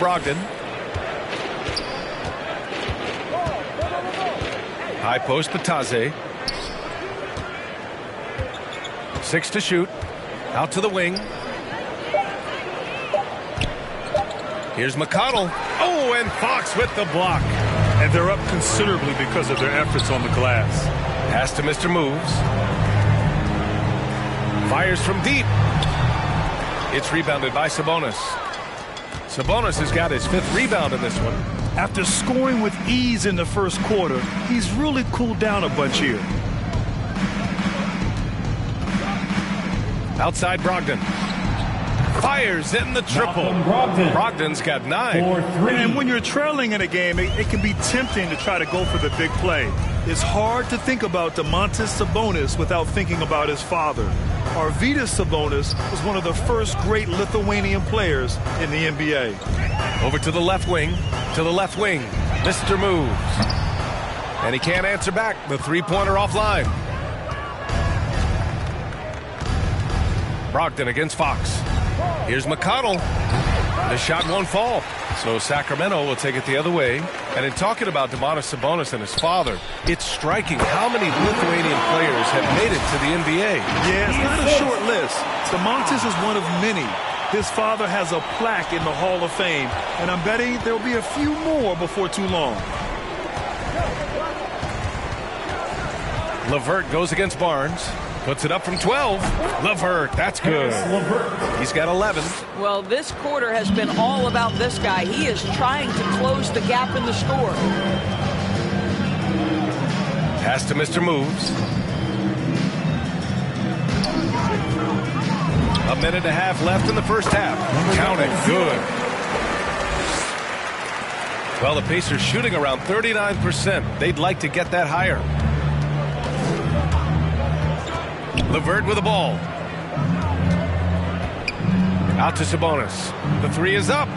Brogdon. High post, Batase. 6 to shoot. Out to the wing. Here's McConnell. Oh, and Fox with the block. And they're up considerably because of their efforts on the glass. Pass to Mr. Moves. Fires from deep. It's rebounded by Sabonis. Sabonis has got his 5th rebound in this one. After scoring with ease in the first quarter, he's really cooled down a bunch here. Outside Brogdon. Fires in the triple. Brogdon's got 9. And when you're trailing in a game, it can be tempting to try to go for the big play. It's hard to think about Domantas Sabonis without thinking about his father. Arvydas Sabonis was one of the first great Lithuanian players in the NBA. Over to the left wing. To the left wing. Mr. Moves. And he can't answer back. The three-pointer offline. Brogdon against Fox. Here's McConnell. The shot won't fall. So Sacramento will take it the other way. And in talking about Domantas Sabonis and his father, it's striking how many Lithuanian players have made it to the NBA. Yeah, it's not a short list. Domantas is one of many. His father has a plaque in the Hall of Fame, and I'm betting there'll be a few more before too long. LeVert goes against Barnes. Puts it up from 12. LeVert, that's good. He's got 11. Well, this quarter has been all about this guy. He is trying to close the gap in the score. Pass to Mr. Moves. A minute and a half left in the first half. Count it. Good. Well, the Pacers shooting around 39%. They'd like to get that higher. LeVert with the ball. Out to Sabonis. The 3 is up.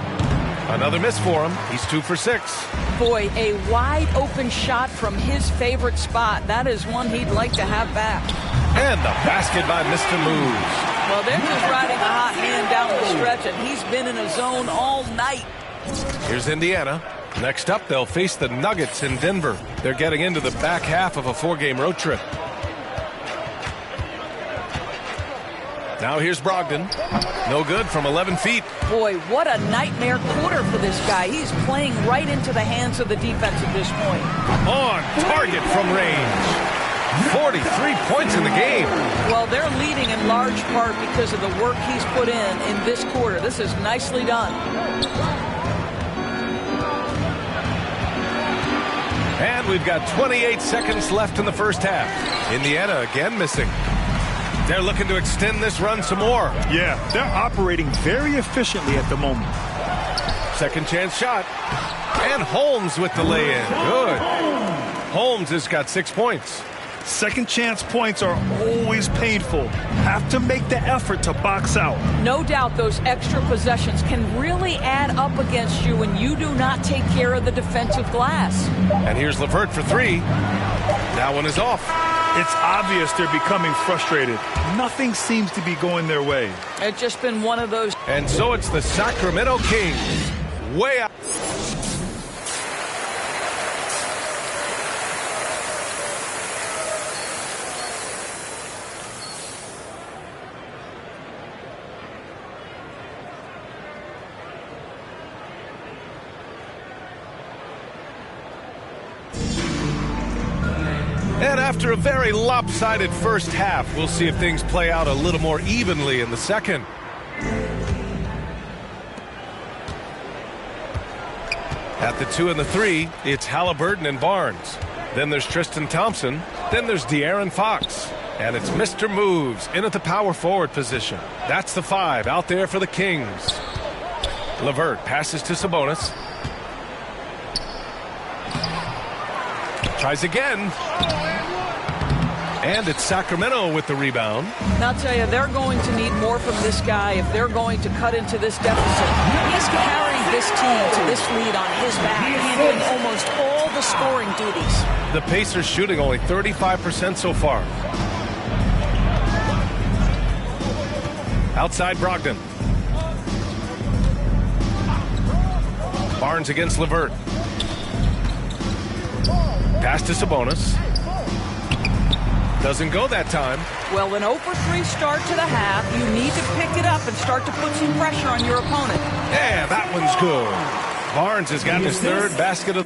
Another miss for him. He's 2 for 6. Boy, a wide open shot from his favorite spot. That is one he'd like to have back. And the basket by Mr. Moves. Well, they're just riding a hot hand down the stretch, and he's been in a zone all night. Here's Indiana. Next up, they'll face the Nuggets in Denver. They're getting into the back half of a 4-game road trip. Now here's Brogdon. No good from 11 feet. Boy, what a nightmare quarter for this guy. He's playing right into the hands of the defense at this point. On target from range. 43 points in the game. Well, they're leading in large part because of the work he's put in this quarter. This is nicely done. And we've got 28 seconds left in the first half. Indiana again missing. They're looking to extend this run some more. Yeah, they're operating very efficiently at the moment. Second chance shot. And Holmes with the lay-in. Good. Holmes has got 6 points. Second chance points are always painful. Have to make the effort to box out. No doubt those extra possessions can really add up against you when you do not take care of the defensive glass. And here's LeVert for 3. That one is off. It's obvious they're becoming frustrated. Nothing seems to be going their way. It's just been one of those. And so it's the Sacramento Kings. Way out. And after a very lopsided first half, we'll see if things play out a little more evenly in the second. At the 2 and the 3, it's Halliburton and Barnes. Then there's Tristan Thompson. Then there's De'Aaron Fox. And it's Mr. Moves in at the power forward position. That's the 5 out there for the Kings. LeVert passes to Sabonis. Tries again. And it's Sacramento with the rebound. And I'll tell you, they're going to need more from this guy if they're going to cut into this deficit. He's carried this team to this lead on his back, handling almost all the scoring duties. The Pacers shooting only 35% so far. Outside Brogdon. Barnes against LeVert. Pass to Sabonis. Doesn't go that time. Well, an 0 for 3 start to the half. You need to pick it up and start to put some pressure on your opponent. Yeah, that one's good. Barnes has got his third basket of...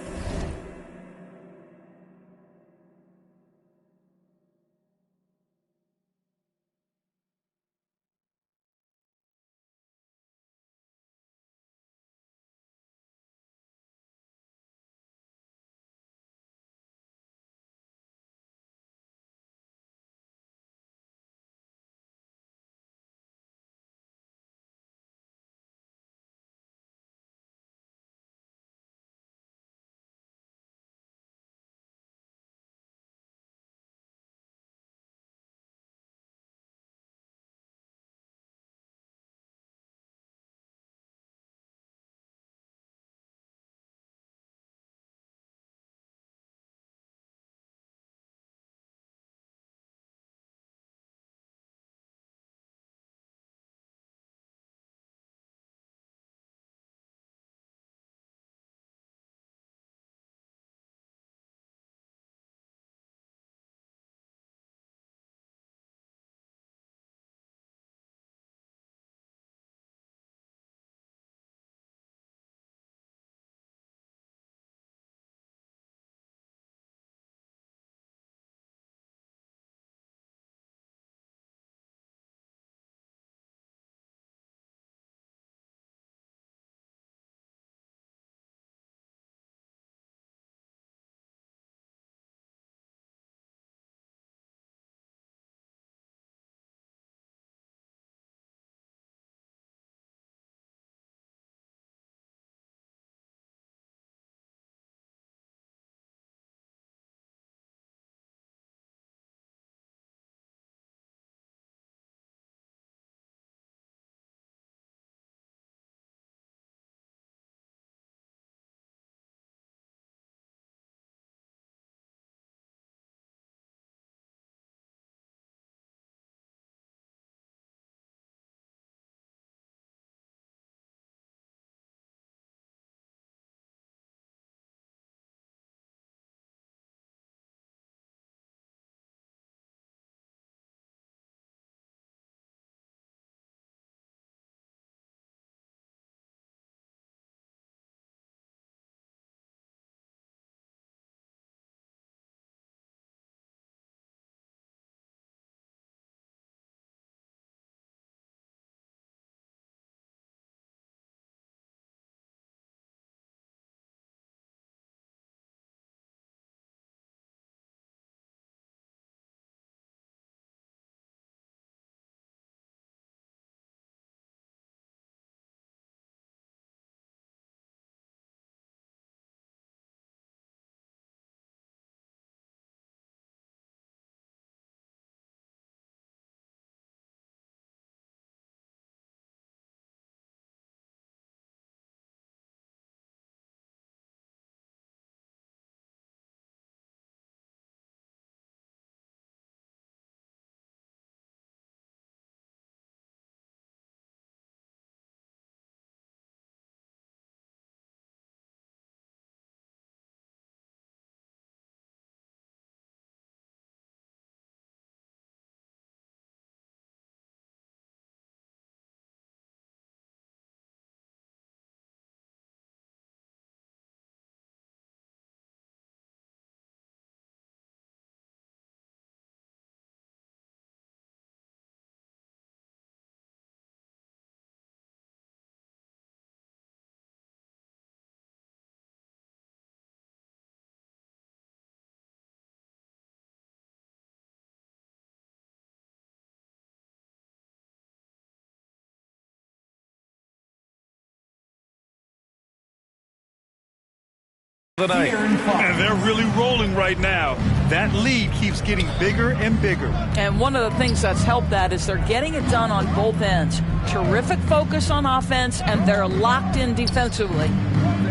Tonight. And they're really rolling right now. That lead keeps getting bigger and bigger. And one of the things that's helped that is they're getting it done on both ends. Terrific focus on offense, and they're locked in defensively.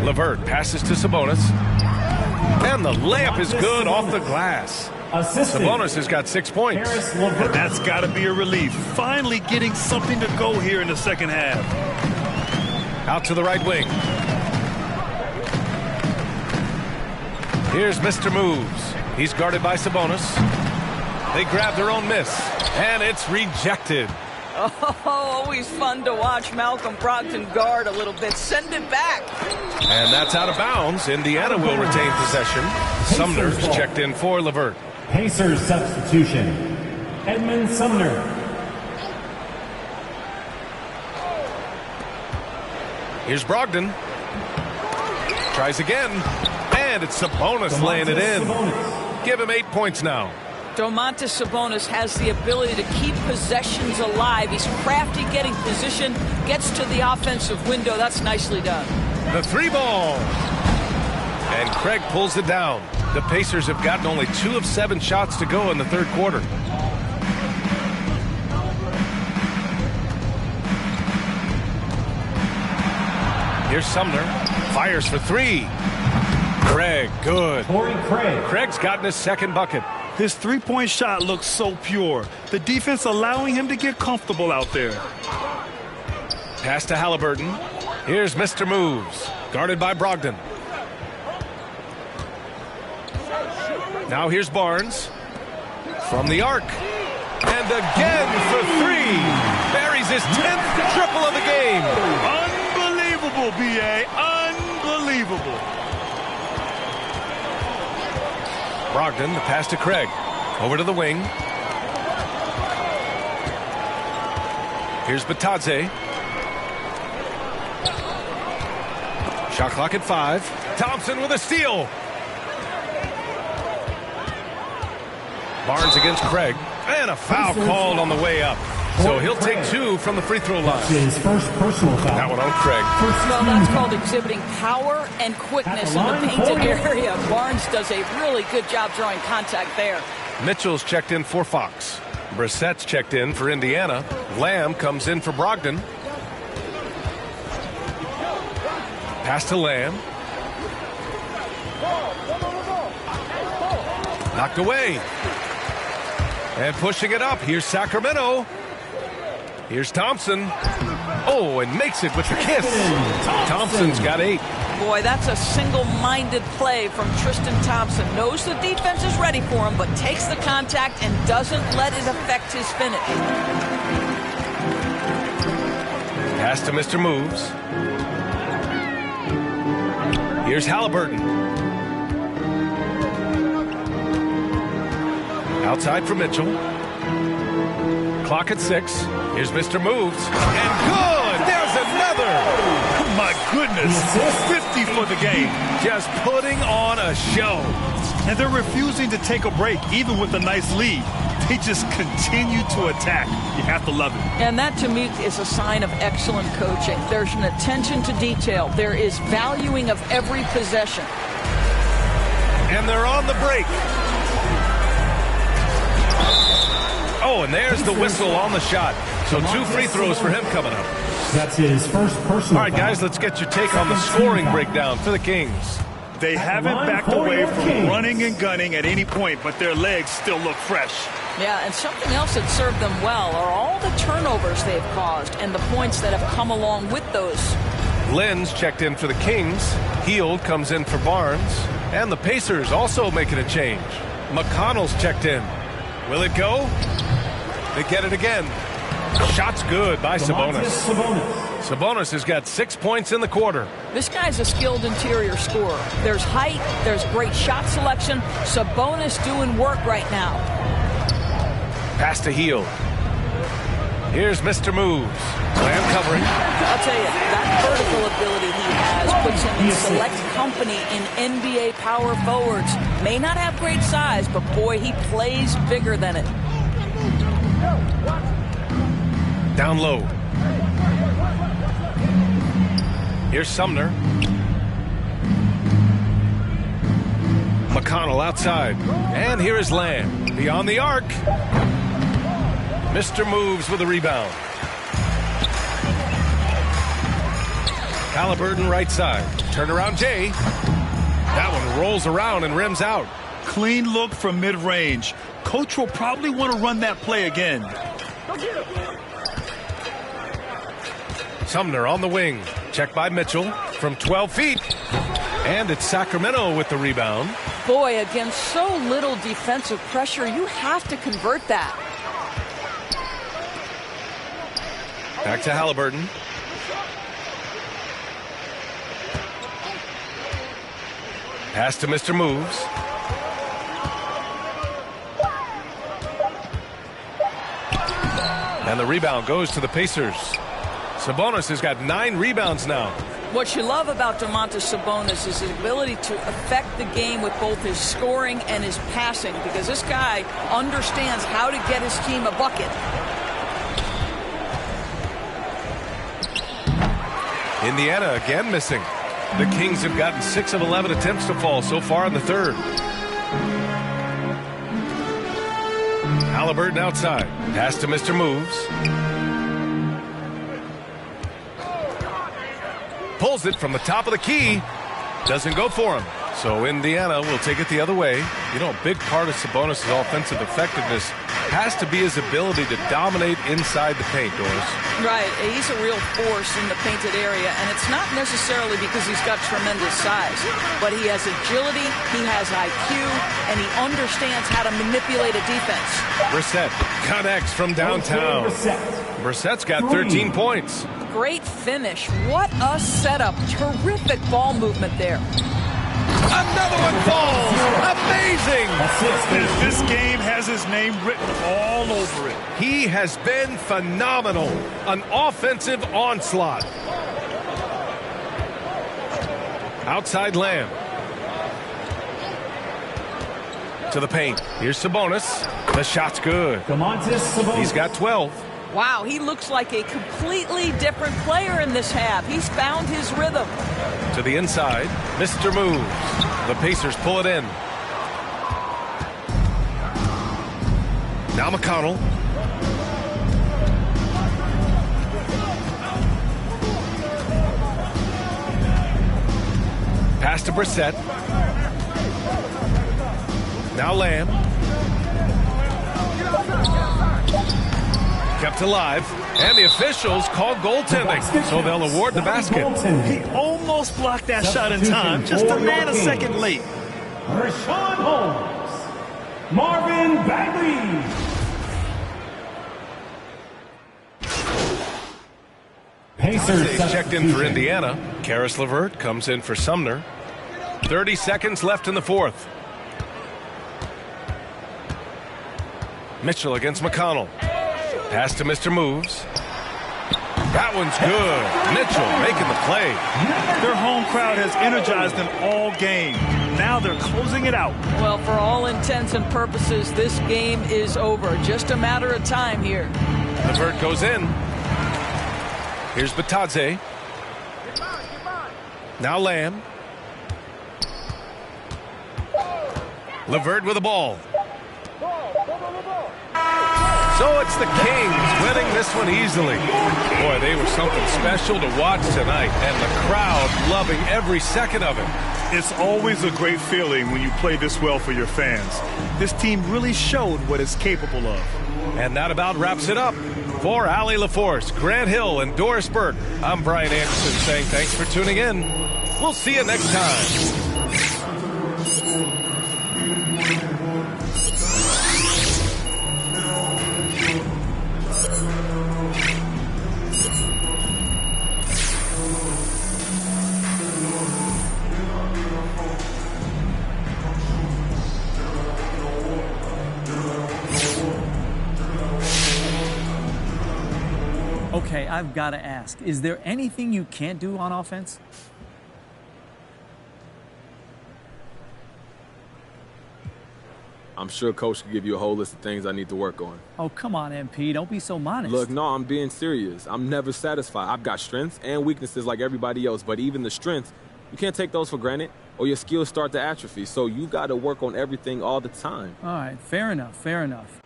LeVert passes to Sabonis. And the layup is good off the glass. Sabonis has got 6 points. And that's got to be a relief. Finally getting something to go here in the second half. Out to the right wing. Here's Mr. Moves. He's guarded by Sabonis. They grab their own miss, and it's rejected. Oh, always fun to watch Malcolm Brogdon guard a little bit. Send it back. And that's out of bounds. Indiana will retain possession. Sumner's checked in for LeVert. Pacers substitution. Edmund Sumner. Here's Brogdon. Tries again. And it's Sabonis laying it in. Give him 8 points now. Domantas Sabonis has the ability to keep possessions alive. He's crafty getting position, gets to the offensive window. That's nicely done. The 3-ball. And Craig pulls it down. The Pacers have gotten only 2 of 7 shots to go in the third quarter. Here's Sumner. Fires for 3. Craig, good. Craig's gotten his second bucket. His three-point shot looks so pure. The defense allowing him to get comfortable out there. Pass to Halliburton. Here's Mr. Moves. Guarded by Brogdon. Now here's Barnes. From the arc. And again for 3. Buries his 10th triple of the game. Unbelievable, B.A. Unbelievable. Brogdon, the pass to Craig. Over to the wing. Here's Batadze. Shot clock at 5. Thompson with a steal. Barnes against Craig. And a foul called on the way up. So he'll take 2 from the free throw line. His first personal foul. That one on Craig. Well, that's called exhibiting power and quickness in the painted area. Barnes does a really good job drawing contact there. Mitchell's checked in for Fox. Brissett's checked in for Indiana. Lamb comes in for Brogdon. Pass to Lamb. Knocked away. And pushing it up. Here's Sacramento. Here's Thompson. Oh, and makes it with the kiss. Thompson's got 8. Boy, that's a single-minded play from Tristan Thompson. Knows the defense is ready for him, but takes the contact and doesn't let it affect his finish. Pass to Mr. Moves. Here's Halliburton. Outside for Mitchell. Clock at 6. Here's Mr. Moves. And good! There's another! My goodness. 50 for the game. Just putting on a show. And they're refusing to take a break, even with a nice lead. They just continue to attack. You have to love it. And that, to me, is a sign of excellent coaching. There's an attention to detail. There is valuing of every possession. And they're on the break. Oh, and there's the whistle on the shot. So 2 free throws for him coming up. That's his first personal. All right, guys, let's get your take on the scoring breakdown for the Kings. They haven't backed away from running and gunning at any point, but their legs still look fresh. Yeah, and something else that served them well are all the turnovers they've caused and the points that have come along with those. Lynn's checked in for the Kings. Heald comes in for Barnes. And the Pacers also making a change. McConnell's checked in. Will it go? They get it again. Shot's good by Sabonis. Sabonis has got 6 points in the quarter. This guy's a skilled interior scorer. There's height, there's great shot selection. Sabonis doing work right now. Pass to Heald. Here's Mr. Moves. Lamb covering. I'll tell you, that vertical ability he has puts him in select company in NBA power forwards. May not have great size, but boy, he plays bigger than it. Down low. Here's Sumner. McConnell outside. And here is Lamb. Beyond the arc. Mr. Moves with a rebound. Halliburton right side. Turnaround Jay. That one rolls around and rims out. Clean look from mid-range. Coach will probably want to run that play again. Sumner on the wing. Checked by Mitchell from 12 feet. And it's Sacramento with the rebound. Boy, against so little defensive pressure, you have to convert that. Back to Halliburton. Pass to Mr. Moves. And the rebound goes to the Pacers. Sabonis has got 9 rebounds now. What you love about Domantas Sabonis is his ability to affect the game with both his scoring and his passing, because this guy understands how to get his team a bucket. Indiana again missing. The Kings have gotten 6 of 11 attempts to fall so far in the third. Halliburton outside. Pass to Mr. Moves. Pulls it from the top of the key. Doesn't go for him. So Indiana will take it the other way. You know, a big part of Sabonis' offensive effectiveness has to be his ability to dominate inside the paint, Doris. Right. He's a real force in the painted area, and it's not necessarily because he's got tremendous size, but he has agility, he has IQ, and he understands how to manipulate a defense. Brissett connects from downtown. Brissett's got 13 points. Great finish. What a setup. Terrific ball movement there. Another one falls. Amazing. This game has his name written all over it. He has been phenomenal. An offensive onslaught. Outside Lamb. To the paint. Here's Sabonis. The shot's good. Domantas Sabonis. He's got 12. Wow, he looks like a completely different player in this half. He's found his rhythm. To the inside, Mr. Moves. The Pacers pull it in. Now McConnell. Pass to Brissett. Now Lamb. Kept alive, and the officials called goaltending, so they'll award the basket. He almost blocked that shot in time, just a nanosecond late. Rashawn Holmes. Marvin Bagley. Pacers They checked in for Indiana. Karis LeVert comes in for Sumner. 30 seconds left in the fourth. Mitchell against McConnell. Pass to Mr. Moves. That one's good. Mitchell making the play. Their home crowd has energized them all game. Now they're closing it out. Well, for all intents and purposes, this game is over. Just a matter of time here. LeVert goes in. Here's Batadze. Now Lamb. LeVert with the ball. So it's the Kings winning this one easily. Boy, they were something special to watch tonight, and the crowd loving every second of it. It's always a great feeling when you play this well for your fans. This team really showed what it's capable of. And that about wraps it up. For Allie LaForce, Grant Hill, and Doris Burke, I'm Brian Anderson saying thanks for tuning in. We'll see you next time. Okay, I've got to ask, is there anything you can't do on offense? I'm sure Coach can give you a whole list of things I need to work on. Oh, come on, MP. Don't be so modest. Look, no, I'm being serious. I'm never satisfied. I've got strengths and weaknesses like everybody else, but even the strengths, you can't take those for granted or your skills start to atrophy. So you got to work on everything all the time. All right, fair enough, fair enough.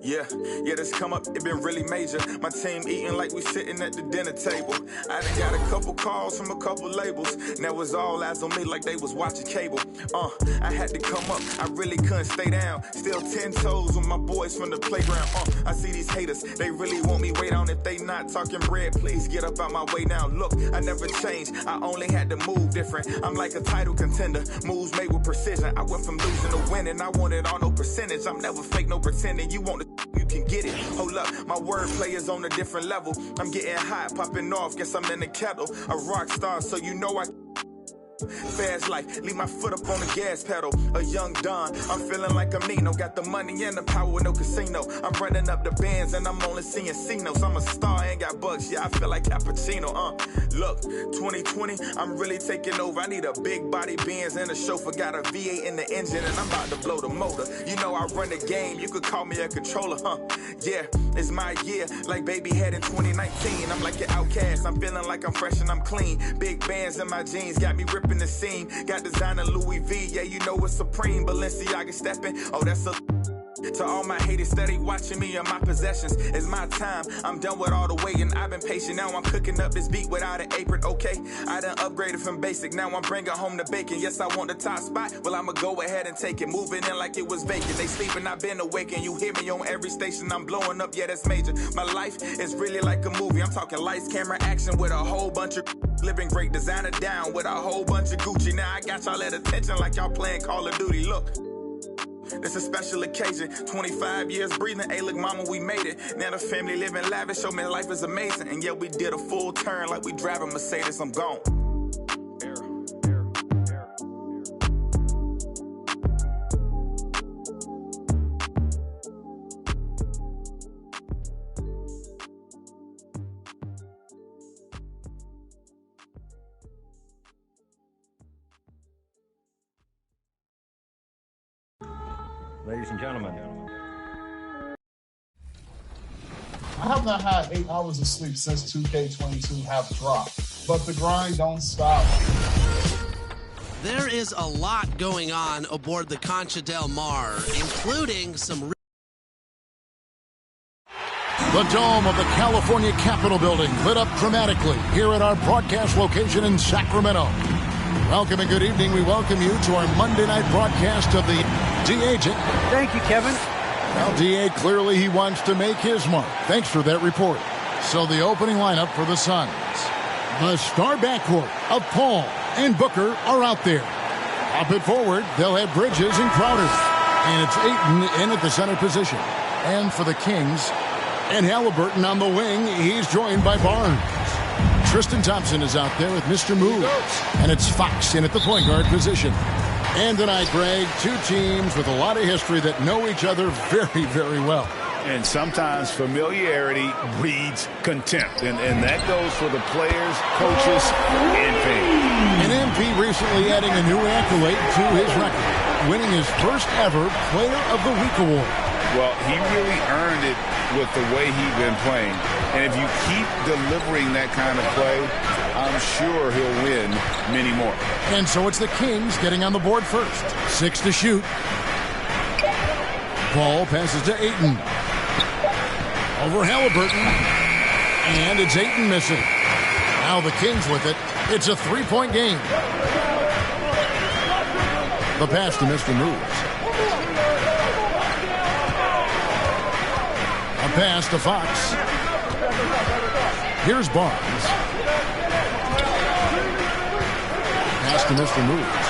Yeah, this come up, it been really major. My team eating like we sitting at the dinner table. I done got a couple calls from a couple labels. Now it's all eyes on me like they was watching cable. I had to come up, I really couldn't stay down. Still 10 toes with my boys from the playground. I see these haters, they really want me way down. If they not talking bread, please get up out my way now. Look, I never changed, I only had to move different. I'm like a title contender, moves made with precision. I went from losing to winning, I want it on no percentage. I'm never fake, no pretending. You want the you can get it. Hold up, my wordplay is on a different level. I'm getting hot, popping off, guess I'm in the kettle. A rock star, so you know I fast life, leave my foot up on the gas pedal. A young Don, I'm feeling like I'm Nino. Got the money and the power with no casino. I'm running up the bands and I'm only seeing C-notes. I'm a star, ain't got bucks, yeah, I feel like Cappuccino. Look, 2020, I'm really taking over. I need a big body Benz and a chauffeur. Got a V8 in the engine and I'm about to blow the motor. You know I run the game, you could call me a controller, Yeah, it's my year, like baby had in 2019. I'm like an outcast, I'm feeling like I'm fresh and I'm clean. Big bands in my jeans, got me ripping the scene. Got designer Louis V, yeah, you know it's supreme. Balenciaga stepping, oh, that's a to all my haters steady watching me and my possessions. It's my time, I'm done with all the waiting. I've been patient, now I'm cooking up this beat without an apron, okay? I done upgraded from basic, now I'm bringing home the bacon. Yes, I want the top spot, well, I'ma go ahead and take it. Moving in like it was vacant. They sleeping, I've been awakened. You hear me on every station, I'm blowing up, yeah, that's major. My life is really like a movie. I'm talking lights, camera, action with a whole bunch of living great. Designer down with a whole bunch of Gucci. Now I got y'all at attention like y'all playing Call of Duty. Look, it's a special occasion, 25 years breathing. Hey, look, mama, we made it. Now the family living lavish, show me life is amazing. And yeah, we did a full turn like we driving Mercedes. I'm gone. Ladies and gentlemen. I have not had 8 hours of sleep since 2K22 have dropped, but the grind don't stop. There is a lot going on aboard the Concha Del Mar, including some... The dome of the California Capitol building lit up dramatically here at our broadcast location in Sacramento. Welcome and good evening. We welcome you to our Monday night broadcast of the D-Agent. Thank you, Kevin. Now, D.A. clearly he wants to make his mark. Thanks for that report. So the opening lineup for the Suns. The star backcourt of Paul and Booker are out there. Up it forward, they'll have Bridges and Crowder. And it's Ayton in at the center position. And for the Kings, and Halliburton on the wing, he's joined by Barnes. Tristan Thompson is out there with Mr. Moves. And it's Fox in at the point guard position. And tonight, Greg, two teams with a lot of history that know each other very, very well. And sometimes familiarity breeds contempt. And that goes for the players, coaches, and fans. And MP recently adding a new accolade to his record, winning his first ever Player of the Week award. Well, he really earned it with the way he's been playing. And if you keep delivering that kind of play, I'm sure he'll win many more. And so it's the Kings getting on the board first. 6 to shoot. Ball passes to Ayton. Over Halliburton. And it's Ayton missing. Now the Kings with it. It's a three-point game. The pass to Mr. Moves. A pass to Fox. Here's Barnes. Pass to Mr. Moves.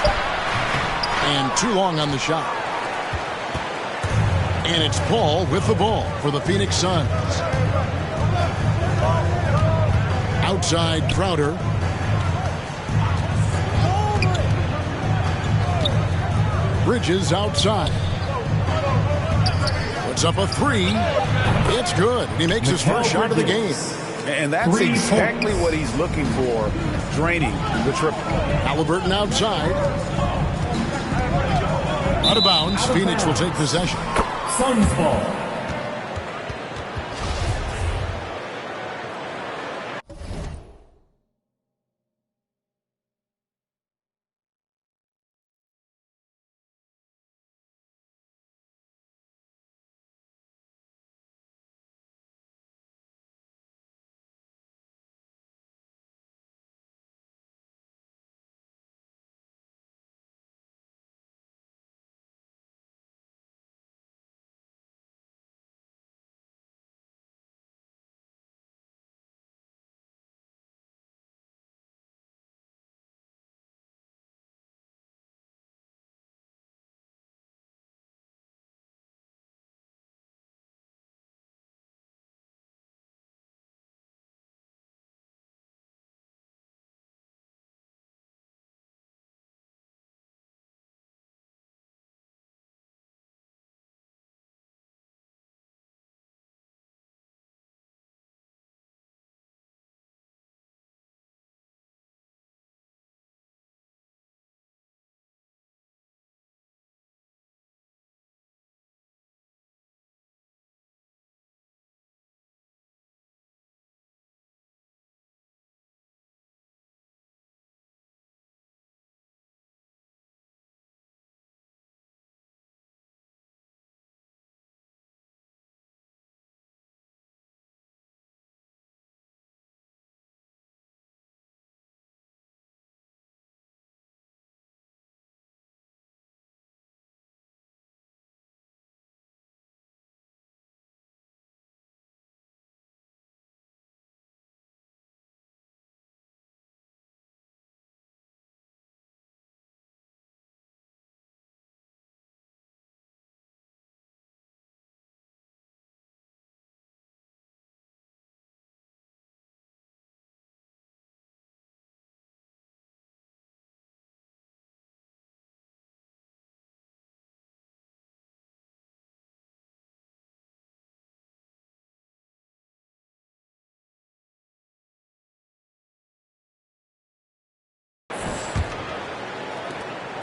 And too long on the shot. And it's Paul with the ball for the Phoenix Suns. Outside Crowder. Bridges outside. Puts up a three. It's good. He makes his first shot of the game. And that's exactly what he's looking for, draining the triple. Halliburton outside. Out of bounds. Phoenix will take possession. Suns ball.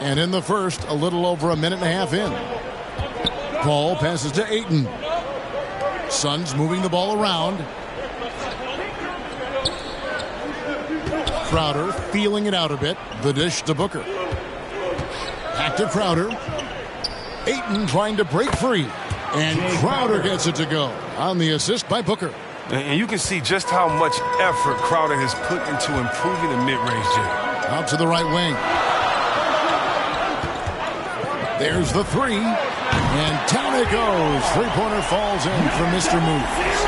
And in the first, a little over a minute and a half in. Paul passes to Ayton. Suns moving the ball around. Crowder feeling it out a bit. The dish to Booker. Back to Crowder. Ayton trying to break free. And Crowder gets it to go on the assist by Booker. And you can see just how much effort Crowder has put into improving the mid-range game. Out to the right wing. There's the three. And down it goes. Three-pointer falls in for Mr. Moves.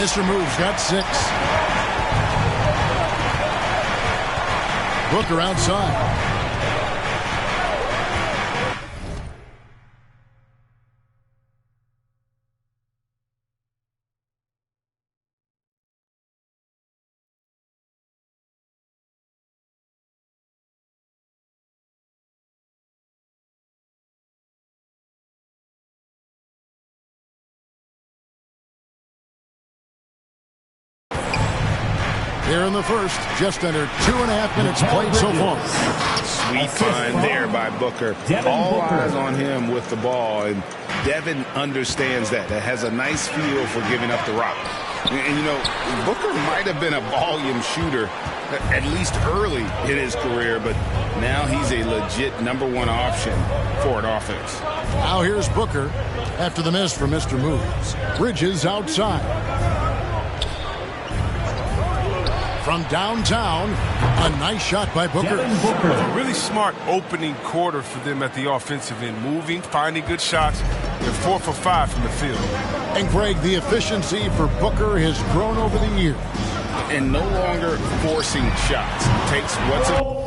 Mr. Moves got 6. Booker outside. Here in the first, just under 2.5 minutes played so far. Sweet find there by Booker. All eyes on him with the ball, and Devin understands that. That has a nice feel for giving up the rock. And you know, Booker might have been a volume shooter, at least early in his career, but now he's a legit #1 option for an offense. Now here's Booker after the miss from Mr. Moves. Bridges outside. From downtown, a nice shot by Booker. A really smart opening quarter for them at the offensive end. Moving, finding good shots. They're 4 for 5 from the field. And Greg, the efficiency for Booker has grown over the years. And no longer forcing shots. Takes what's it.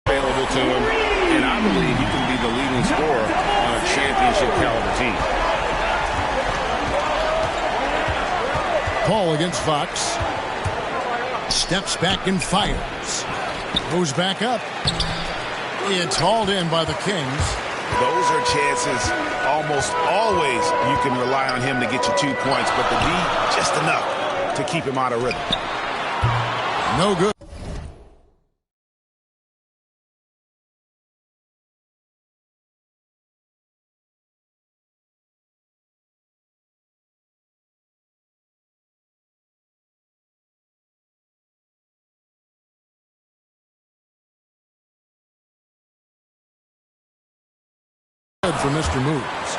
Available to him, and I believe he can be the leading scorer on a championship caliber team. Paul against Fox. Steps back and fires. Goes back up. It's hauled in by the Kings. Those are chances almost always you can rely on him to get you 2 points, but the D just enough to keep him out of rhythm. No good. For Mr. Moves.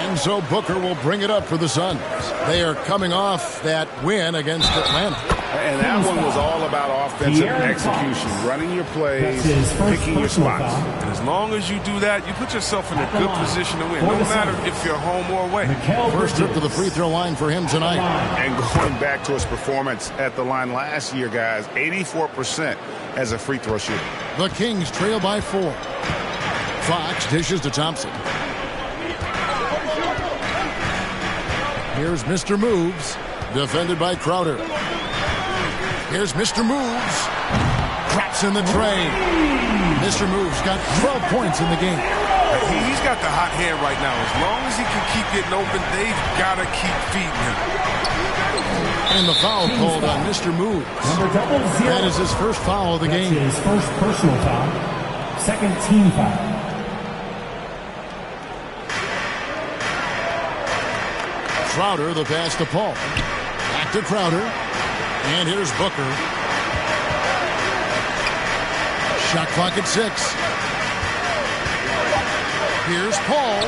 And so Booker will bring it up for the Suns. They are coming off that win against Atlanta. And that one was all about offensive execution, running your plays, picking your spots. And as long as you do that, you put yourself in a good position to win, no matter if you're home or away. First trip to the free throw line for him tonight. And going back to his performance at the line last year, guys, 84% as a free throw shooter. The Kings trail by 4. Fox dishes to Thompson. Here's Mr. Moves, defended by Crowder. Here's Mr. Moves. Drops in the tray. Mr. Moves got 12 points in the game. He's got the hot hand right now. As long as he can keep getting open, they've got to keep feeding him. And the foul called on Mr. Moves. That is his first foul of the game. His first personal foul. Second team foul. Crowder, the pass to Paul. Back to Crowder. And here's Booker. Shot clock at 6. Here's Paul.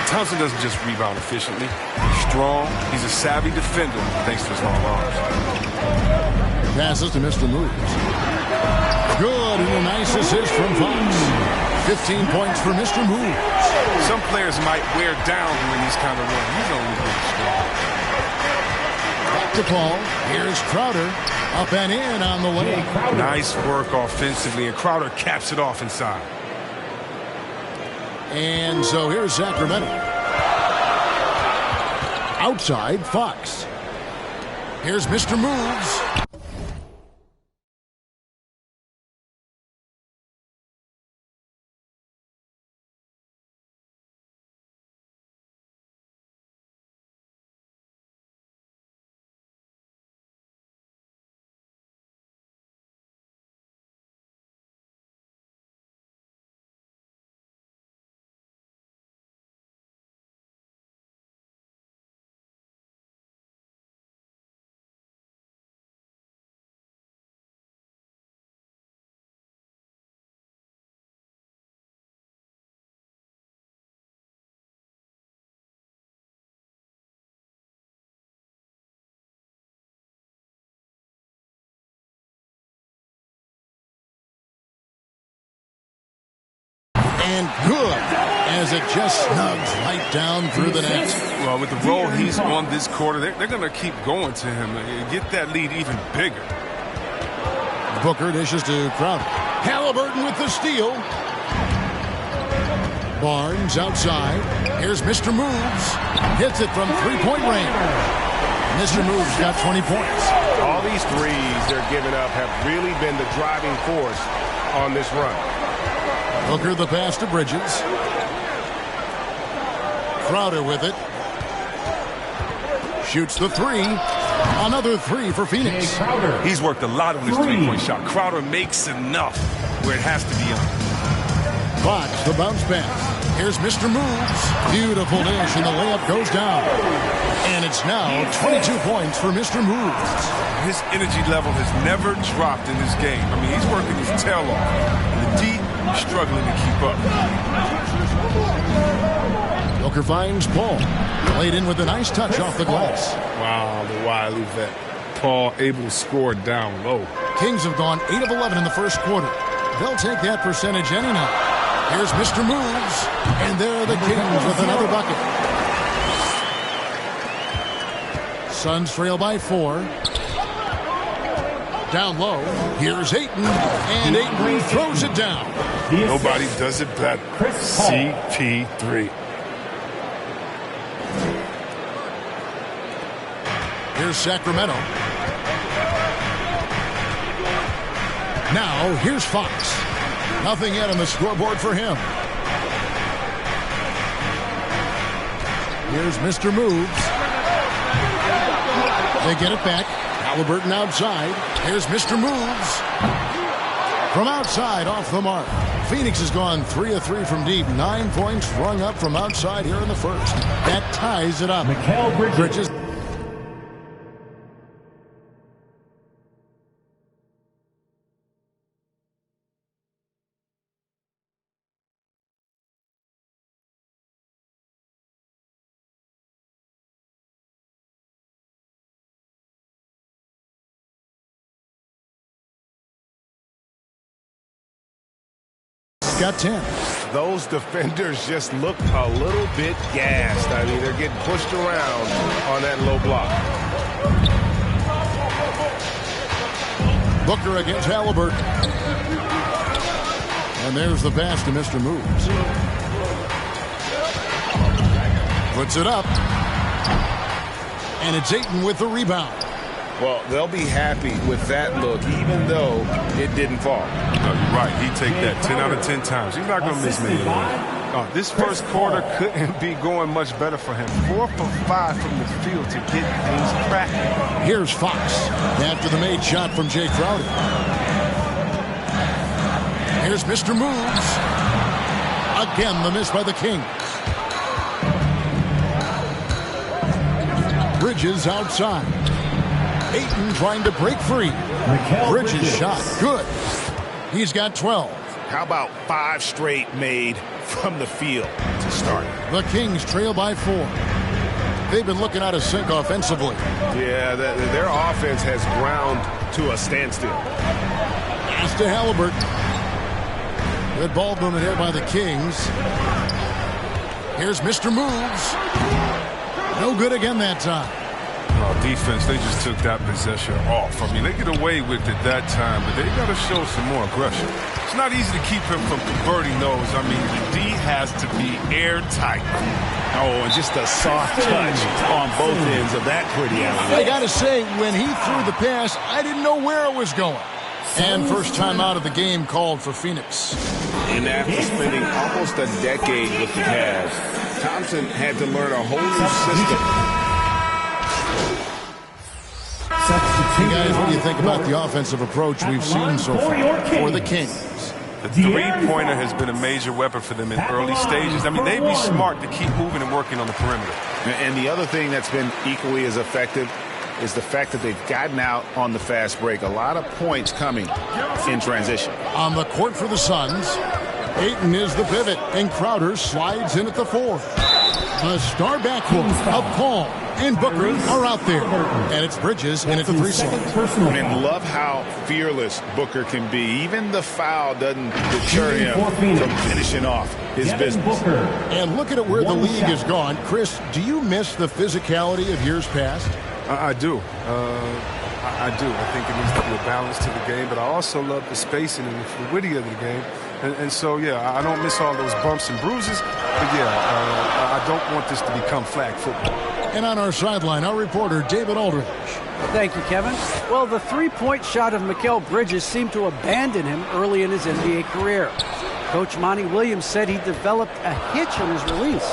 Thompson doesn't just rebound efficiently. He's strong. He's a savvy defender thanks to his long arms. Passes to Mr. Moves. Good, and a nice assist from Fox. 15 points for Mr. Moves. Some players might wear down during these kind of runs. He's only good strong. Back to Paul. Here's Crowder. Up and in on the way. Nice work offensively, and Crowder caps it off inside. And so here's Sacramento. Outside, Fox. Here's Mr. Moves. And good, as it just snugs right down through the net. Well, with the role he's on this quarter, they're going to keep going to him and get that lead even bigger. Booker dishes to Crowder. Halliburton with the steal. Barnes outside. Here's Mr. Moves. Hits it from three-point range. Mr. Moves got 20 points. All these threes they're giving up have really been the driving force on this run. Booker the pass to Bridges. Crowder with it. Shoots the three. Another three for Phoenix. He's worked a lot on his three-point shot. Crowder makes enough where it has to be on. Fox the bounce pass. Here's Mr. Moves. Beautiful dish, and the layup goes down. And it's now 22 points for Mr. Moves. His energy level has never dropped in this game. I mean, he's working his tail off. And the D struggling to keep up. Booker finds Paul. Laid in with a nice touch off the glass. Wow, the wily vet. Paul able to score down low. Kings have gone 8 of 11 in the first quarter. They'll take that percentage any night. Here's Mr. Moves. And there are the Kings with another bucket. Suns trail by 4. Down low. Here's Ayton. And Ayton throws it down. Nobody does it better. CP3. Here's Sacramento. Now, here's Fox. Nothing yet on the scoreboard for him. Here's Mr. Moves. They get it back. Halliburton outside. Here's Mr. Moves. From outside, off the mark. Phoenix has gone 3 of 3 from deep. 9 points rung up from outside here in the first. That ties it up. Bridges. Got 10. Those defenders just look a little bit gassed. I mean, they're getting pushed around on that low block. Booker against Halliburton. And there's the pass to Mr. Moves. Puts it up. And it's Ayton with the rebound. Well, they'll be happy with that look, even though it didn't fall. No, you're right. He'd take that 10 out of 10 times. He's not going to miss many of those. This first quarter couldn't be going much better for him. 4 for 5 from the field to get things cracking. Here's Fox after the made shot from Jay Crowder. Here's Mr. Moves. Again, the miss by the Kings. Bridges outside. Ayton trying to break free. Bridges shot. Good. He's got 12. How about 5 straight made from the field to start? The Kings trail by 4. They've been looking out of sync offensively. Yeah, their offense has ground to a standstill. Pass to Halliburton. Good ball movement here by the Kings. Here's Mr. Moves. No good again that time. defense, they just took that possession off. I mean, they get away with it that time, but they got to show some more aggression. It's not easy to keep him from converting those. I mean, the D has to be airtight. Oh, and just a soft touch on both ends of that pretty alley. I got to say, when he threw the pass, I didn't know where it was going. And first time out of the game called for Phoenix. And after spending almost a decade with the Cavs, Thompson had to learn a whole new system. Hey guys, what do you think about the offensive approach we've seen so far for the Kings? The three-pointer has been a major weapon for them in early stages. I mean, they'd be smart to keep moving and working on the perimeter. And the other thing that's been equally as effective is the fact that they've gotten out on the fast break. A lot of points coming in transition. On the court for the Suns, Ayton is the pivot, and Crowder slides in at the 4. The star backcourt of Paul and Booker are out there. And it's Bridges in at the 3 slot. And love how fearless Booker can be. Even the foul doesn't deter him from finishing off his business. And look at where the league has gone. Chris, do you miss the physicality of years past? I do. I do. I think it needs to be a balance to the game, but I also love the spacing and the fluidity of the game. And so, yeah, I don't miss all those bumps and bruises, but, yeah, I don't want this to become flag football. And on our sideline, our reporter, David Aldridge. Thank you, Kevin. Well, the three-point shot of Mikal Bridges seemed to abandon him early in his NBA career. Coach Monty Williams said he developed a hitch on his release.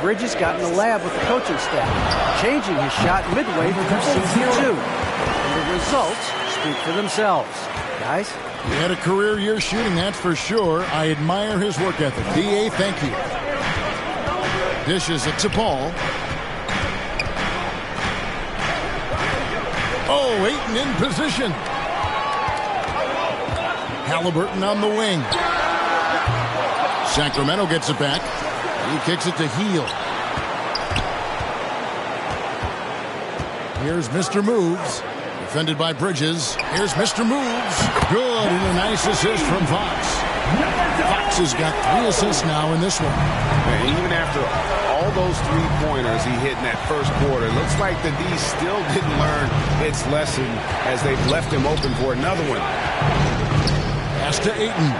Bridges got in the lab with the coaching staff, changing his shot midway through season 2. And the results speak for themselves. Guys? He had a career year shooting, that's for sure. I admire his work ethic. D.A., thank you. Dishes it to Paul. Oh, Ayton in position. Halliburton on the wing. Sacramento gets it back. He kicks it to Heel. Here's Mr. Moves. Defended by Bridges. Here's Mr. Moves. Good, and a nice assist from Fox. Fox has got 3 assists now in this one. And even after all those 3-pointers he hit in that first quarter, it looks like the D still didn't learn its lesson as they've left him open for another one. Pass to Ayton.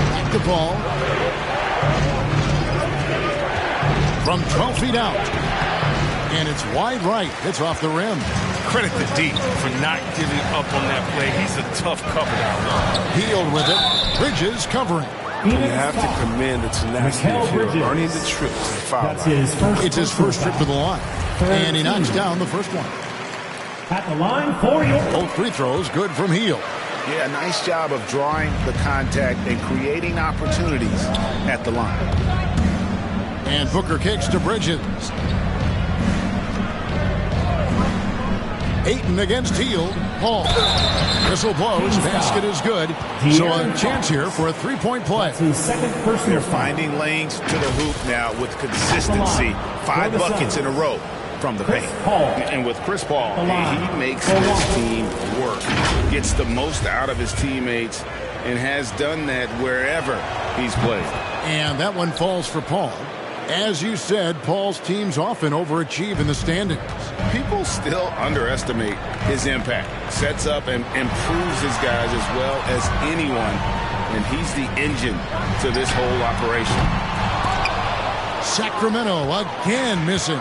Back to Paul. From 12 feet out. And it's wide right. It's off the rim. Credit the D for not giving up on that play. He's a tough cover down there. Healed with it. Bridges covering. You have to commend the tenacity of Hill, earning the trip to the foul line. It's his first trip to the line. And he knocks down the first one. At the line for your... Both free throws good from Heel. Yeah, nice job of drawing the contact and creating opportunities at the line. And Booker kicks to Bridges. Ayton against Heel. Paul. Whistle blows. Basket is good. So a chance here for a 3-point play. They're finding lanes to the hoop now with consistency. 5 buckets in a row from the paint. And with Chris Paul, he makes this team work. Gets the most out of his teammates and has done that wherever he's played. And that one falls for Paul. As you said, Paul's teams often overachieve in the standings. People still underestimate his impact. Sets up and improves his guys as well as anyone. And he's the engine to this whole operation. Sacramento again missing.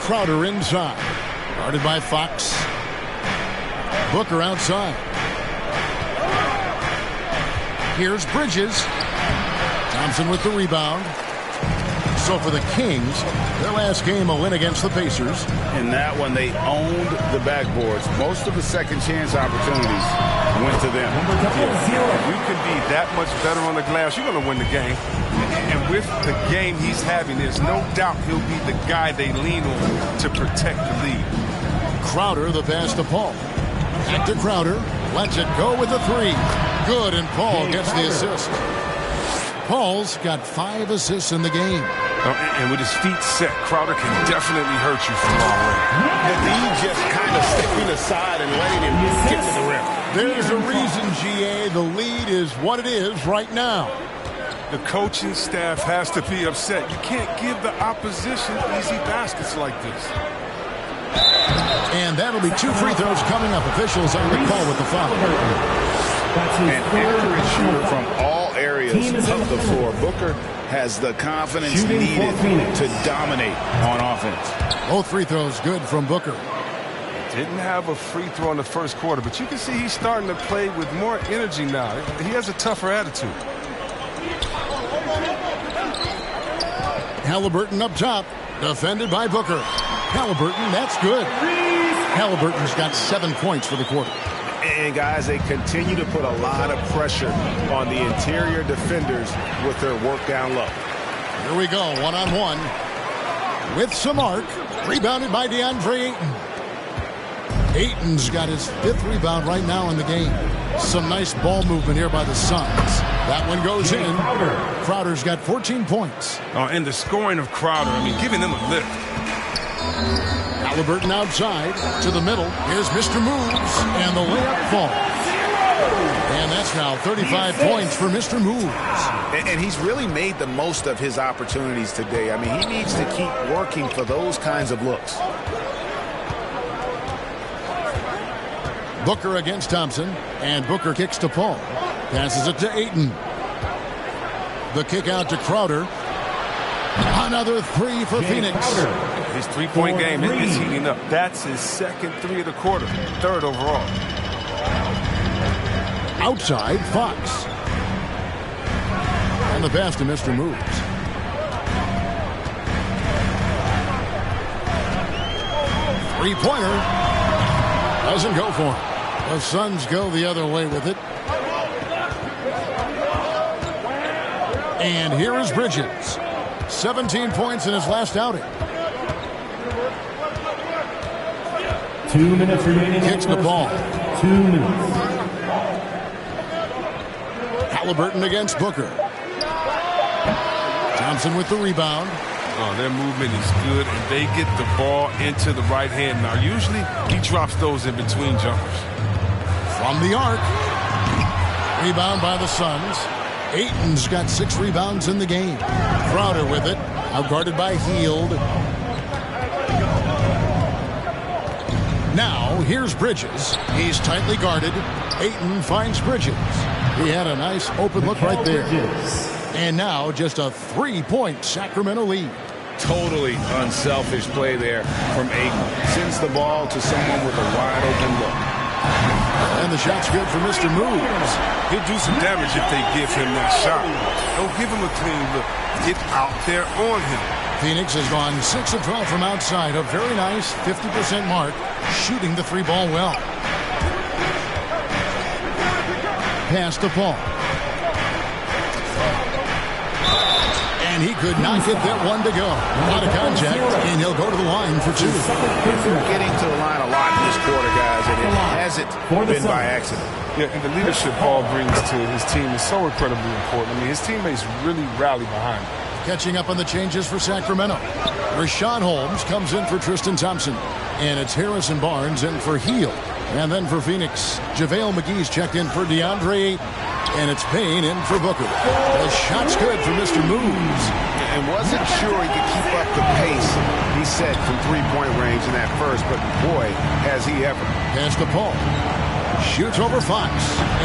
Crowder inside. Guarded by Fox. Booker outside. Here's Bridges. Thompson with the rebound. So for the Kings, their last game a win against the Pacers. In that one, they owned the backboards. Most of the second chance opportunities went to them. If you can be that much better on the glass, you're going to win the game. And with the game he's having, there's no doubt he'll be the guy they lean on to protect the lead. Crowder, the pass to Paul. Back to Crowder. Lets it go with a 3. Good, and Paul gets the assist. Paul's got 5 assists in the game. And with his feet set, Crowder can definitely hurt you from long range. The D just kind of stepping aside and letting him get to the rim. There's a reason, GA, the lead is what it is right now. The coaching staff has to be upset. You can't give the opposition easy baskets like this. And that'll be 2 free throws coming up. Officials on the call with the foul. An accurate shooter from all areas of the floor. Booker has the confidence needed to dominate on offense. Both free throws good from Booker. Didn't have a free throw in the first quarter, but you can see he's starting to play with more energy now. He has a tougher attitude. Halliburton up top, defended by Booker. Halliburton, that's good. Halliburton's got 7 points for the quarter. And guys, they continue to put a lot of pressure on the interior defenders with their work down low. Here we go, one-on-one with some arc. Rebounded by DeAndre Ayton. Ayton's got his 5th rebound right now in the game. Some nice ball movement here by the Suns. That one goes in. Crowder's got 14 points. And the scoring of Crowder, I mean, giving them a lift. Halliburton outside to the middle. Here's Mr. Moves, and the layup falls. And that's now 35 points for Mr. Moves. And he's really made the most of his opportunities today. I mean, he needs to keep working for those kinds of looks. Booker against Thompson, and Booker kicks to Paul. Passes it to Ayton. The kick out to Crowder. Another 3 for Phoenix. His three-point game is heating up. That's his 2nd 3 of the quarter, 3rd overall. Outside, Fox. And the pass to Mr. Moves. Three-pointer. Doesn't go for him. The Suns go the other way with it. And here is Bridges. 17 points in his last outing. 2 minutes remaining. Kicks the ball. 2 minutes. Halliburton against Booker. Thompson with the rebound. Oh, their movement is good, and they get the ball into the right hand. Now, usually, he drops those in between jumpers. From the arc. Rebound by the Suns. Ayton's got 6 rebounds in the game. Crowder with it. Outguarded by Hield. Now, here's Bridges. He's tightly guarded. Ayton finds Bridges. He had a nice open look right there. And now, just a 3-point Sacramento lead. Totally unselfish play there from Ayton. Sends the ball to someone with a wide open look. And the shot's good for Mr. Moves. He'll do some damage if they give him that shot. Don't give him a clean look. Get out there on him. Phoenix has gone 6 of 12 from outside. A very nice 50% mark. Shooting the 3-ball well. Pass to Paul. And he could not get that one to go. A lot of contact, and he'll go to the line for 2. Getting to the line a lot in this quarter, guys, and it hasn't been by accident. Yeah, and the leadership Paul brings to his team is so incredibly important. I mean, his teammates really rally behind him. Catching up on the changes for Sacramento. Rashawn Holmes comes in for Tristan Thompson. And it's Harrison Barnes in for Hield. And then for Phoenix, JaVale McGee's checked in for DeAndre Ayton. And it's Payne in for Booker. The shot's good for Mr. Moves. And wasn't sure he could keep up the pace he set from 3-point range in that first, but boy, has he ever. Pass to Paul. Shoots over Fox.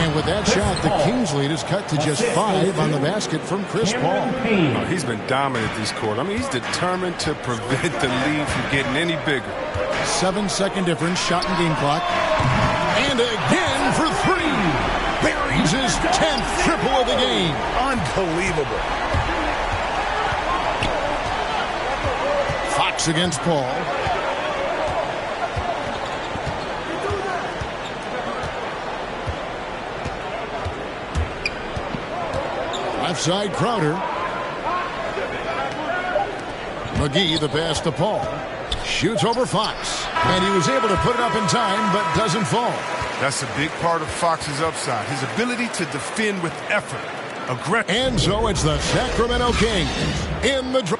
And with that shot, the Kings lead is cut to just 5 on the basket from Chris Paul. Oh, he's been dominant this quarter. I mean, he's determined to prevent the lead from getting any bigger. 7-second difference, shot and game clock. And again for 3. Buries his 10th triple of the game. Unbelievable. Fox against Paul. Left side, Crowder. McGee, the pass to Paul. Shoots over Fox. And he was able to put it up in time, but doesn't fall. That's a big part of Fox's upside. His ability to defend with effort. And so it's the Sacramento Kings in the draw.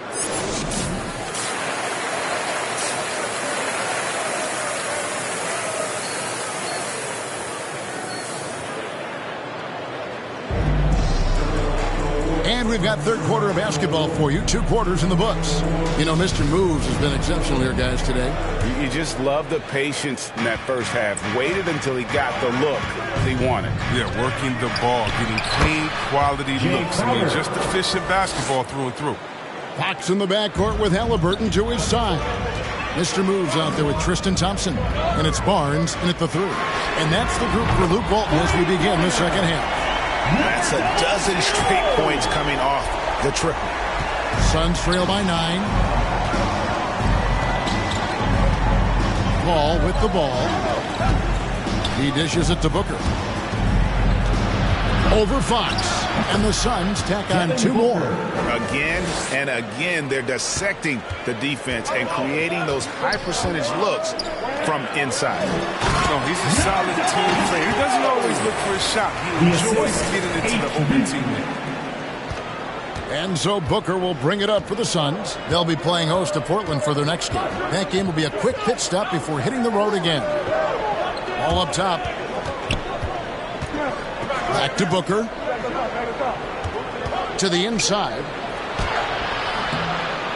And we've got third quarter of basketball for you. 2 quarters in the books. You know, Mr. Moves has been exceptional here, guys, today. You just love the patience in that first half. Waited until he got the look he wanted. Yeah, working the ball, getting clean, quality looks. I mean, just efficient basketball through and through. Fox in the backcourt with Halliburton to his side. Mr. Moves out there with Tristan Thompson. And it's Barnes in at the 3. And that's the group for Luke Walton as we begin the second half. That's a dozen straight points coming off the triple. Suns trail by 9. Ball with the ball. He dishes it to Booker. Over Fox. And the Suns tack on 2 more. Again and again, they're dissecting the defense and creating those high percentage looks from inside. No, he's a solid team player. He doesn't always look for a shot. He enjoys getting it to the open teammate. And so Booker will bring it up for the Suns. They'll be playing host to Portland for their next game. That game will be a quick pit stop before hitting the road again. All up top. Back to Booker. To the inside.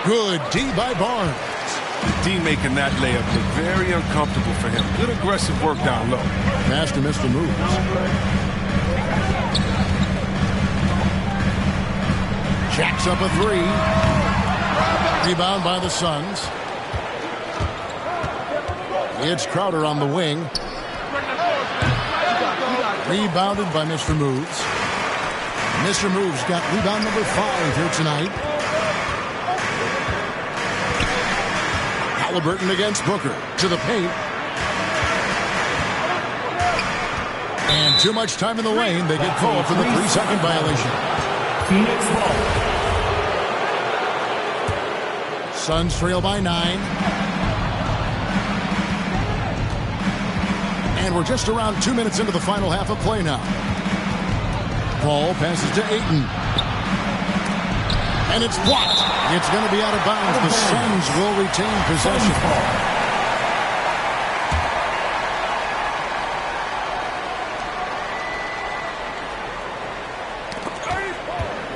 Good D by Barnes. D making that layup look very uncomfortable for him. Good aggressive work down low. Pass to Mr. Moves. Jacks up a 3. Rebound by the Suns. It's Crowder on the wing. Rebounded by Mr. Moves. Mr. Moves got rebound number 5 here tonight. Halliburton against Booker to the paint. And too much time in the lane. They get called for the 3-second violation. Phoenix ball. Suns trail by 9. And we're just around 2 minutes into the final half of play now. Ball passes to Ayton. And it's blocked. It's going to be out of bounds. The Suns will retain possession.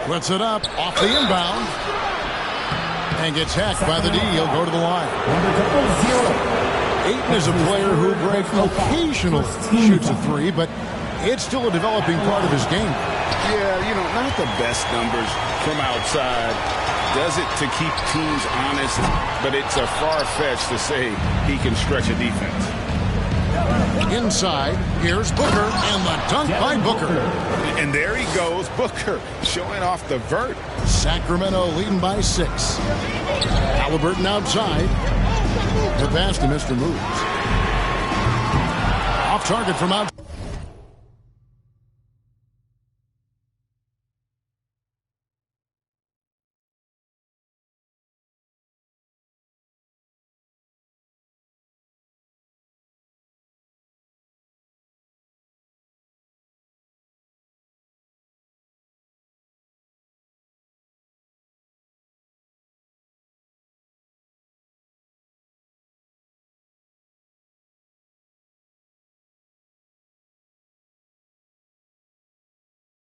Puts it up off the inbound. And gets hacked by the D. He'll go to the line. Ayton is a player who occasionally shoots a 3, but it's still a developing part of his game. Yeah, you know, not the best numbers from outside. Does it to keep teams honest, but it's a far-fetched to say he can stretch a defense. Inside, here's Booker, and the dunk by Booker. And there he goes, Booker, showing off the vert. Sacramento leading by 6. Halliburton outside. The pass to Mr. Moves. Off target from out.